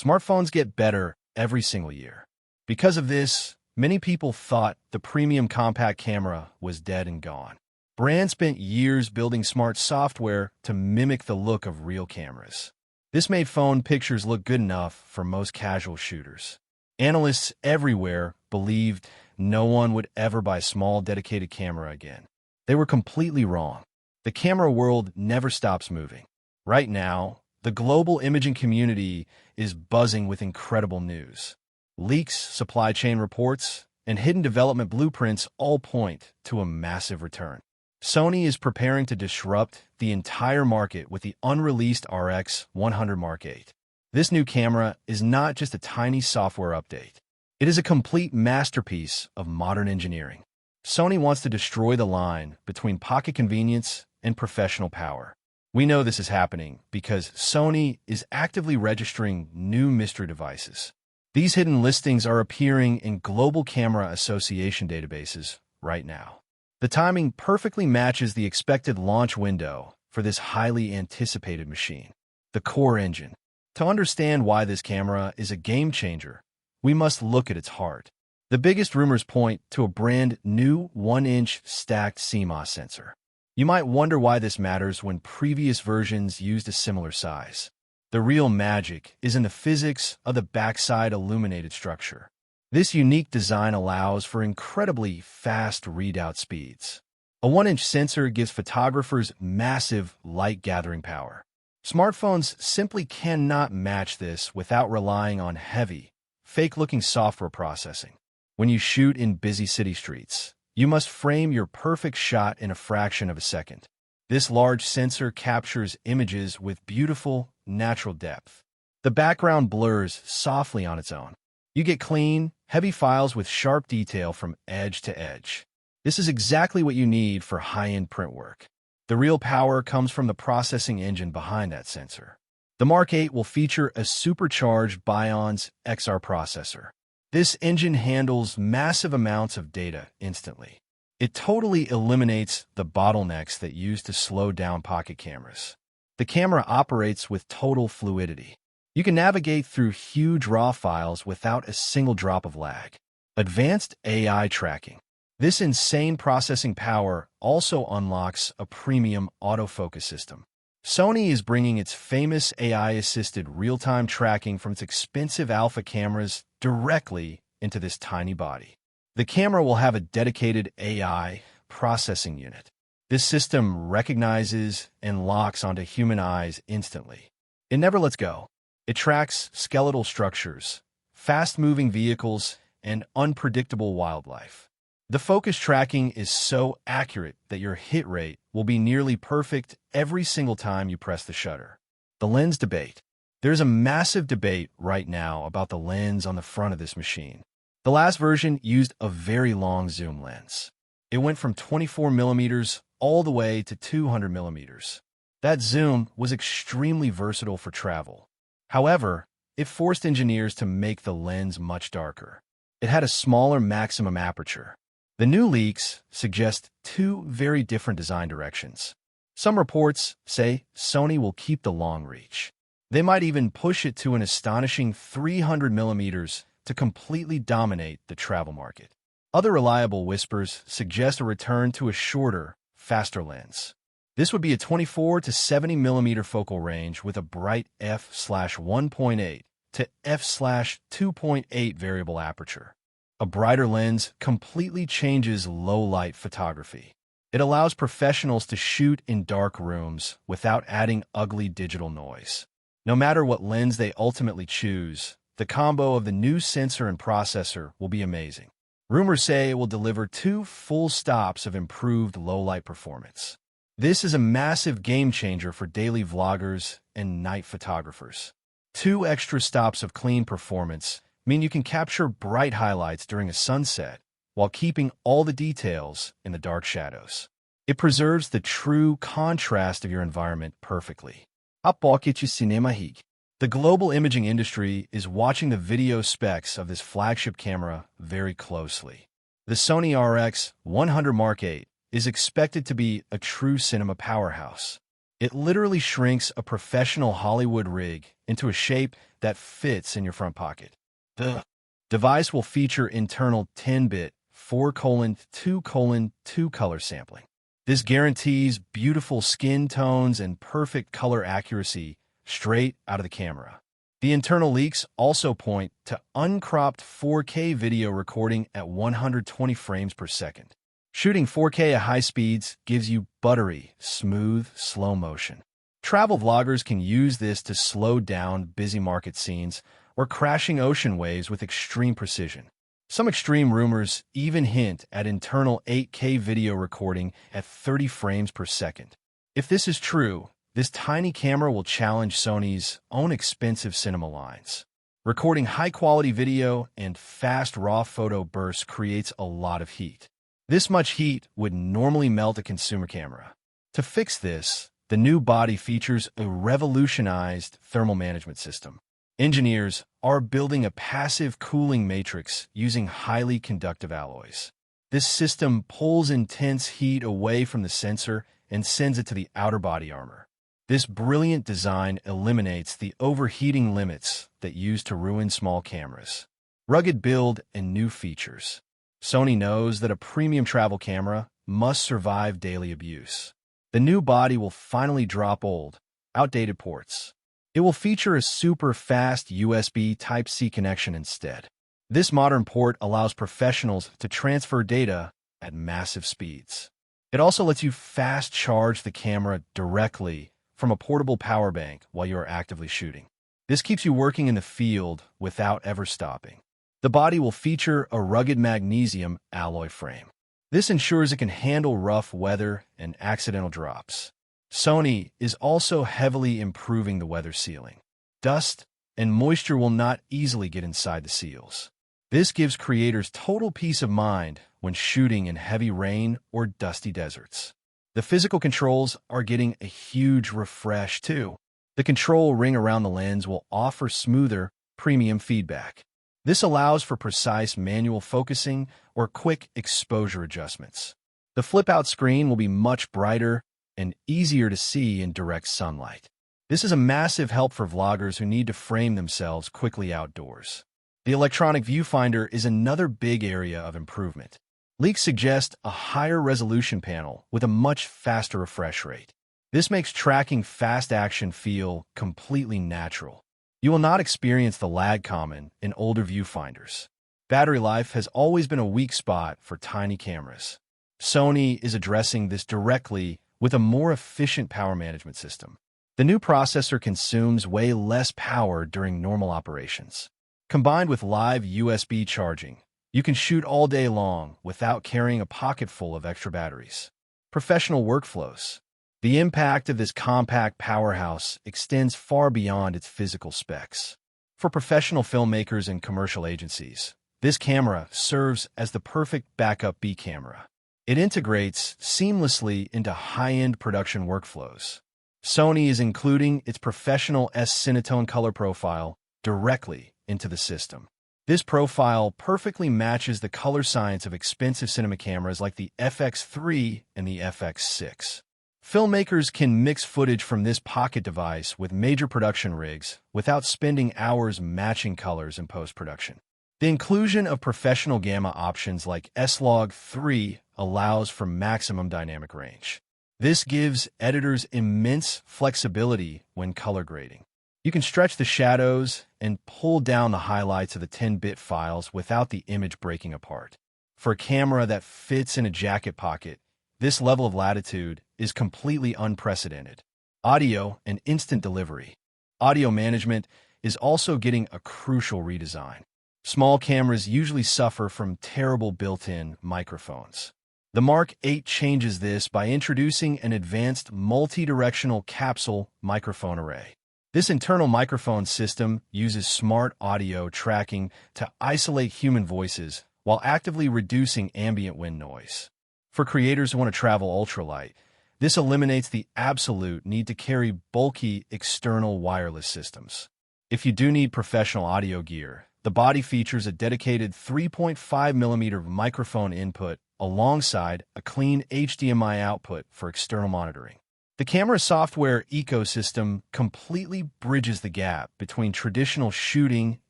Smartphones get better every single year. Because of this, many people thought the premium compact camera was dead and gone. Brands spent years building smart software to mimic the look of real cameras. This made phone pictures look good enough for most casual shooters. Analysts everywhere believed no one would ever buy a small, dedicated camera again. They were completely wrong. The camera world never stops moving. Right now, the global imaging community is buzzing with incredible news. Leaks, supply chain reports, and hidden development blueprints all point to a massive return. Sony is preparing to disrupt the entire market with the unreleased RX100 VIII. This new camera is not just a tiny software update. It is a complete masterpiece of modern engineering. Sony wants to destroy the line between pocket convenience and professional power. We know this is happening because Sony is actively registering new mystery devices. These hidden listings are appearing in Global Camera Association databases right now. The timing perfectly matches the expected launch window for this highly anticipated machine, the core engine. To understand why this camera is a game changer, we must look at its heart. The biggest rumors point to a brand new 1-inch stacked CMOS sensor. You might wonder why this matters when previous versions used a similar size. The real magic is in the physics of the backside illuminated structure. This unique design allows for incredibly fast readout speeds. A 1-inch sensor gives photographers massive light-gathering power. Smartphones simply cannot match this without relying on heavy, fake-looking software processing. When you shoot in busy city streets, you must frame your perfect shot in a fraction of a second. This large sensor captures images with beautiful, natural depth. The background blurs softly on its own. You get clean, heavy files with sharp detail from edge to edge. This is exactly what you need for high-end print work. The real power comes from the processing engine behind that sensor. The Mark 8 will feature a supercharged Bion's XR processor. This engine handles massive amounts of data instantly. It totally eliminates the bottlenecks that used to slow down pocket cameras. The camera operates with total fluidity. You can navigate through huge RAW files without a single drop of lag. Advanced AI tracking. This insane processing power also unlocks a premium autofocus system. Sony is bringing its famous AI-assisted real-time tracking from its expensive alpha cameras directly into this tiny body. The camera will have a dedicated AI processing unit. This system recognizes and locks onto human eyes instantly. It never lets go. It tracks skeletal structures, fast-moving vehicles, and unpredictable wildlife. The focus tracking is so accurate that your hit rate will be nearly perfect every single time you press the shutter. The lens debate. There's a massive debate right now about the lens on the front of this machine. The last version used a very long zoom lens. It went from 24mm all the way to 200mm. That zoom was extremely versatile for travel. However, it forced engineers to make the lens much darker. It had a smaller maximum aperture. The new leaks suggest two very different design directions. Some reports say Sony will keep the long reach. They might even push it to an astonishing 300mm to completely dominate the travel market. Other reliable whispers suggest a return to a shorter, faster lens. This would be a 24 to 70mm focal range with a bright f/1.8 to f/2.8 variable aperture. A brighter lens completely changes low-light photography. It allows professionals to shoot in dark rooms without adding ugly digital noise. No matter what lens they ultimately choose, the combo of the new sensor and processor will be amazing. Rumors say it will deliver 2 full stops of improved low-light performance. This is a massive game-changer for daily vloggers and night photographers. 2 extra stops of clean performance mean you can capture bright highlights during a sunset while keeping all the details in the dark shadows. It preserves the true contrast of your environment perfectly. The global imaging industry is watching the video specs of this flagship camera very closely. The Sony RX100 VIII is expected to be a true cinema powerhouse. It literally shrinks a professional Hollywood rig into a shape that fits in your front pocket. The device will feature internal 10-bit 4:2:2 color sampling. This guarantees beautiful skin tones and perfect color accuracy straight out of the camera. The internal leaks also point to uncropped 4K video recording at 120 frames per second. Shooting 4K at high speeds gives you buttery, smooth, slow motion. Travel vloggers can use this to slow down busy market scenes or crashing ocean waves with extreme precision. Some extreme rumors even hint at internal 8K video recording at 30 frames per second. If this is true, this tiny camera will challenge Sony's own expensive cinema lines. Recording high-quality video and fast raw photo bursts creates a lot of heat. This much heat would normally melt a consumer camera. To fix this, the new body features a revolutionized thermal management system. Engineers are building a passive cooling matrix using highly conductive alloys. This system pulls intense heat away from the sensor and sends it to the outer body armor. This brilliant design eliminates the overheating limits that used to ruin small cameras. Rugged build and new features. Sony knows that a premium travel camera must survive daily abuse. The new body will finally drop old, outdated ports. It will feature a super fast USB Type-C connection instead. This modern port allows professionals to transfer data at massive speeds. It also lets you fast charge the camera directly from a portable power bank while you are actively shooting. This keeps you working in the field without ever stopping. The body will feature a rugged magnesium alloy frame. This ensures it can handle rough weather and accidental drops. Sony is also heavily improving the weather sealing. Dust and moisture will not easily get inside the seals. This gives creators total peace of mind when shooting in heavy rain or dusty deserts. The physical controls are getting a huge refresh too. The control ring around the lens will offer smoother, premium feedback. This allows for precise manual focusing or quick exposure adjustments. The flip-out screen will be much brighter and easier to see in direct sunlight. This is a massive help for vloggers who need to frame themselves quickly outdoors. The electronic viewfinder is another big area of improvement. Leaks suggest a higher resolution panel with a much faster refresh rate. This makes tracking fast action feel completely natural. You will not experience the lag common in older viewfinders. Battery life has always been a weak spot for tiny cameras. Sony is addressing this directly with a more efficient power management system. The new processor consumes way less power during normal operations. Combined with live USB charging, you can shoot all day long without carrying a pocket full of extra batteries. Professional workflows. The impact of this compact powerhouse extends far beyond its physical specs. For professional filmmakers and commercial agencies, this camera serves as the perfect backup B camera. It integrates seamlessly into high-end production workflows. Sony is including its professional S-Cinetone color profile directly into the system. This profile perfectly matches the color science of expensive cinema cameras like the FX3 and the FX6. Filmmakers can mix footage from this pocket device with major production rigs without spending hours matching colors in post-production. The inclusion of professional gamma options like S-Log 3 allows for maximum dynamic range. This gives editors immense flexibility when color grading. You can stretch the shadows and pull down the highlights of the 10-bit files without the image breaking apart. For a camera that fits in a jacket pocket, this level of latitude is completely unprecedented. Audio and instant delivery. Audio management is also getting a crucial redesign. Small cameras usually suffer from terrible built-in microphones. The Mark 8 changes this by introducing an advanced multi-directional capsule microphone array. This internal microphone system uses smart audio tracking to isolate human voices while actively reducing ambient wind noise. For creators who want to travel ultralight, this eliminates the absolute need to carry bulky external wireless systems. If you do need professional audio gear, the body features a dedicated 3.5mm microphone input alongside a clean HDMI output for external monitoring. The camera software ecosystem completely bridges the gap between traditional shooting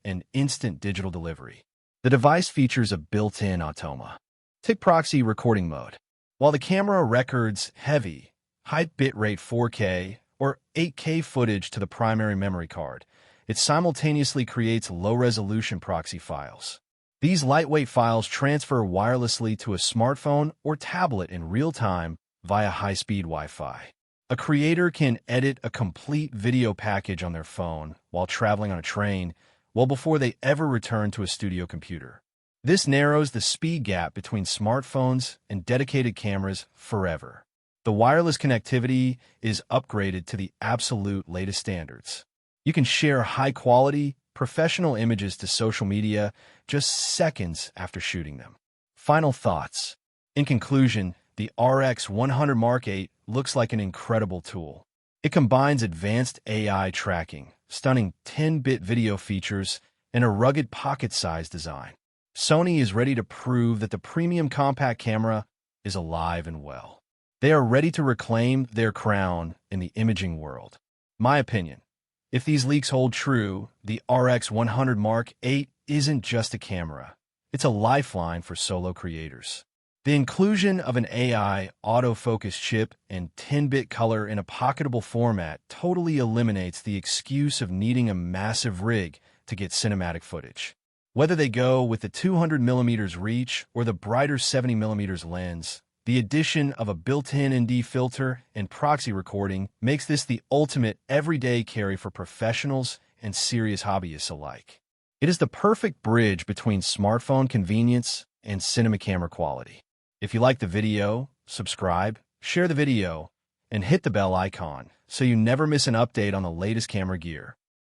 and instant digital delivery. The device features a built-in automatic proxy recording mode. While the camera records heavy, high bitrate 4K or 8K footage to the primary memory card, it simultaneously creates low-resolution proxy files. These lightweight files transfer wirelessly to a smartphone or tablet in real time via high-speed Wi-Fi. A creator can edit a complete video package on their phone while traveling on a train, well before they ever return to a studio computer. This narrows the speed gap between smartphones and dedicated cameras forever. The wireless connectivity is upgraded to the absolute latest standards. You can share high-quality, professional images to social media just seconds after shooting them. Final thoughts. In conclusion, the RX100M8 looks like an incredible tool. It combines advanced AI tracking, stunning 10-bit video features, and a rugged pocket-sized design. Sony is ready to prove that the premium compact camera is alive and well. They are ready to reclaim their crown in the imaging world. My opinion, if these leaks hold true, the RX100M8 isn't just a camera. It's a lifeline for solo creators. The inclusion of an AI autofocus chip and 10-bit color in a pocketable format totally eliminates the excuse of needing a massive rig to get cinematic footage. Whether they go with the 200mm reach or the brighter 70mm lens, the addition of a built-in ND filter and proxy recording makes this the ultimate everyday carry for professionals and serious hobbyists alike. It is the perfect bridge between smartphone convenience and cinema camera quality. If you like the video, subscribe, share the video, and hit the bell icon so you never miss an update on the latest camera gear.